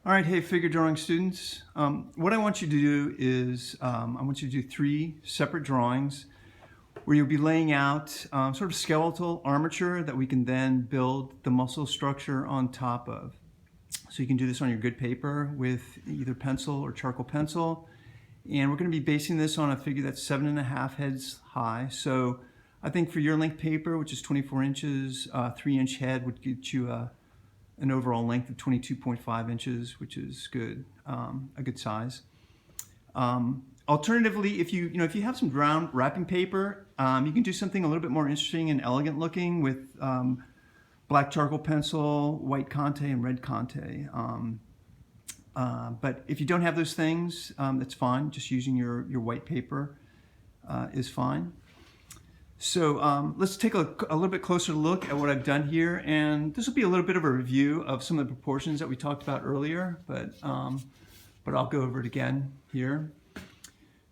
All right, hey, figure drawing students. What I want you to do is I want you to do 3 separate drawings where you'll be laying out sort of skeletal armature that we can then build the muscle structure on top of. So you can do this on your good paper with either pencil or charcoal pencil. And we're going to be basing this on a figure that's 7.5 heads high. So I think for your length paper, which is 24 inches, 3-inch head would get you an overall length of 22.5 inches, which is good, a good size. Alternatively, if you have some brown wrapping paper, you can do something a little bit more interesting and elegant looking with black charcoal pencil, white Conte, and red Conte. But if you don't have those things, that's fine. Just using your white paper is fine. So let's take a little bit closer look at what I've done here, and this will be a little bit of a review of some of the proportions that we talked about earlier, but I'll go over it again here.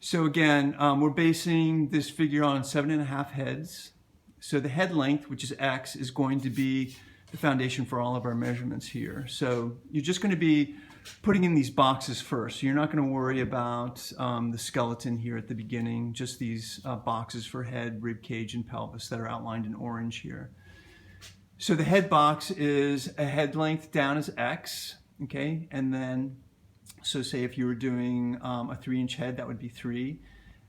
So again, we're basing this figure on 7.5 heads. So the head length, which is X, is going to be the foundation for all of our measurements here. So you're just going to be putting in these boxes first. So you're not going to worry about the skeleton here at the beginning, just these boxes for head, rib cage, and pelvis that are outlined in orange here. So the head box is a head length down as X, okay? And then, so say if you were doing a 3-inch head, that would be 3.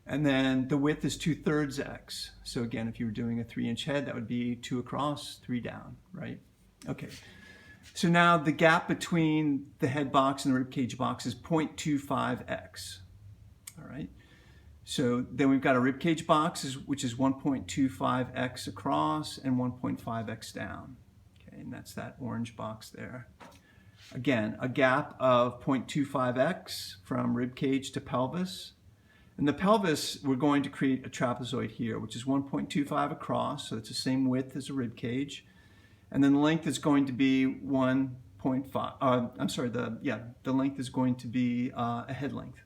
And then the width is 2/3 X. So again, if you were doing a 3-inch head, that would be 2 across, 3 down, right? Okay. So now the gap between the head box and the rib cage box is 0.25x. All right. So then we've got a rib cage box, which is 1.25x across and 1.5x down. Okay, and that's that orange box there. Again, a gap of 0.25x from rib cage to pelvis. And the pelvis, we're going to create a trapezoid here, which is 1.25 across, so it's the same width as a rib cage. And then the length is going to be 1.5, the length is going to be a head length.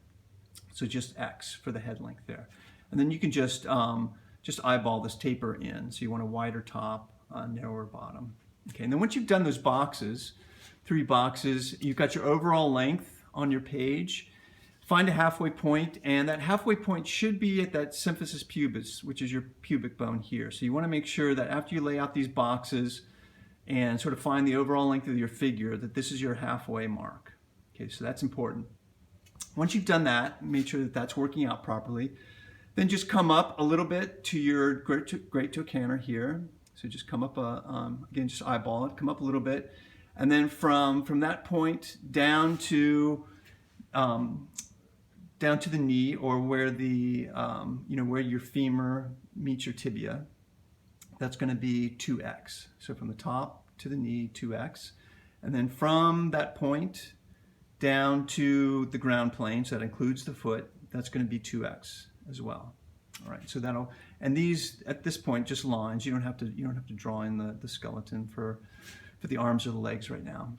So just X for the head length there. And then you can just eyeball this taper in. So you want a wider top, narrower bottom. Okay, and then once you've done those boxes, 3 boxes, you've got your overall length on your page. Find a halfway point, and that halfway point should be at that symphysis pubis, which is your pubic bone here. So you want to make sure that after you lay out these boxes and sort of find the overall length of your figure, that this is your halfway mark. Okay, so that's important. Once you've done that, make sure that that's working out properly. Then just come up a little bit to your great toe canter here. So just come up, again, just eyeball it, come up a little bit. And then from that point down to the knee, or where the where your femur meets your tibia, that's going to be 2x. So from the top to the knee, 2x. And then from that point down to the ground plane, so that includes the foot, that's going to be 2x as well. All right, so that'll, and these at this point just lines. You don't have to draw in the skeleton for the arms or the legs right now.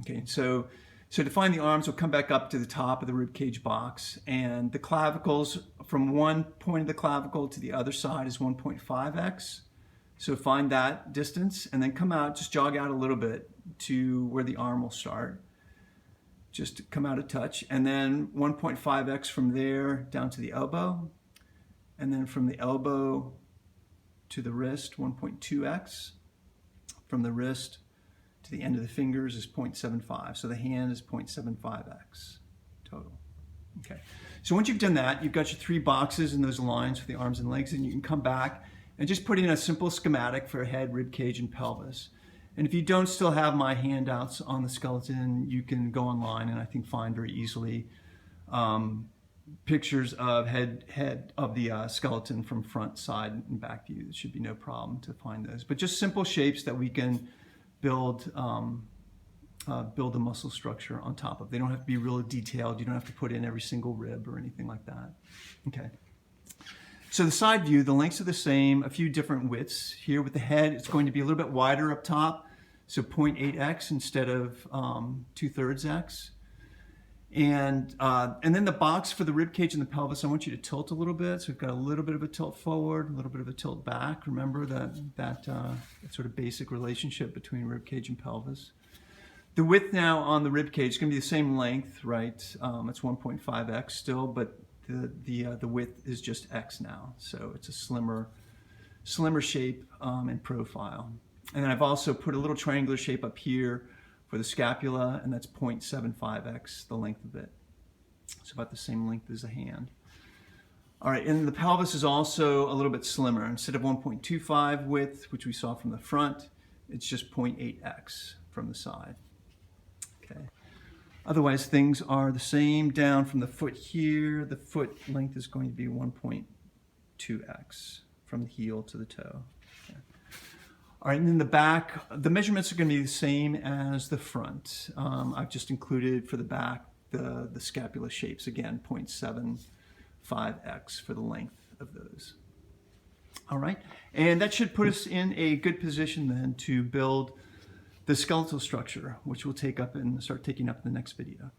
Okay, so to find the arms, we'll come back up to the top of the rib cage box, and the clavicles, from one point of the clavicle to the other side is 1.5x. So find that distance, and then come out, just jog out a little bit to where the arm will start. Just come out a touch, and then 1.5x from there down to the elbow, and then from the elbow to the wrist, 1.2x. From the wrist to the end of the fingers is 0.75. So the hand is 0.75x total. Okay. So once you've done that, you've got your 3 boxes and those lines for the arms and legs, and you can come back and just put in a simple schematic for head, rib cage, and pelvis. And if you don't still have my handouts on the skeleton, you can go online and I think find very easily pictures of head of the skeleton from front, side, and back view. It should be no problem to find those. But just simple shapes that we can build a muscle structure on top of. They don't have to be really detailed. You don't have to put in every single rib or anything like that. Okay. So the side view, the lengths are the same, a few different widths. Here with the head, it's going to be a little bit wider up top, so 0.8x instead of 2/3 x. And then the box for the rib cage and the pelvis, I want you to tilt a little bit. So we've got a little bit of a tilt forward, a little bit of a tilt back. Remember that sort of basic relationship between rib cage and pelvis. The width now on the rib cage is going to be the same length, right? It's 1.5x still, but the width is just x now, so it's a slimmer shape and profile. And then I've also put a little triangular shape up here for the scapula, and that's 0.75x, the length of it. It's about the same length as the hand. All right, and the pelvis is also a little bit slimmer. Instead of 1.25 width, which we saw from the front, it's just 0.8x from the side. Okay. Otherwise, things are the same down from the foot here. The foot length is going to be 1.2x from the heel to the toe. Okay. All right, and then the back, the measurements are going to be the same as the front. I've just included for the back the scapula shapes, again, 0.75x for the length of those. All right, and that should put us in a good position then to build the skeletal structure, which we'll take up and start taking up in the next video.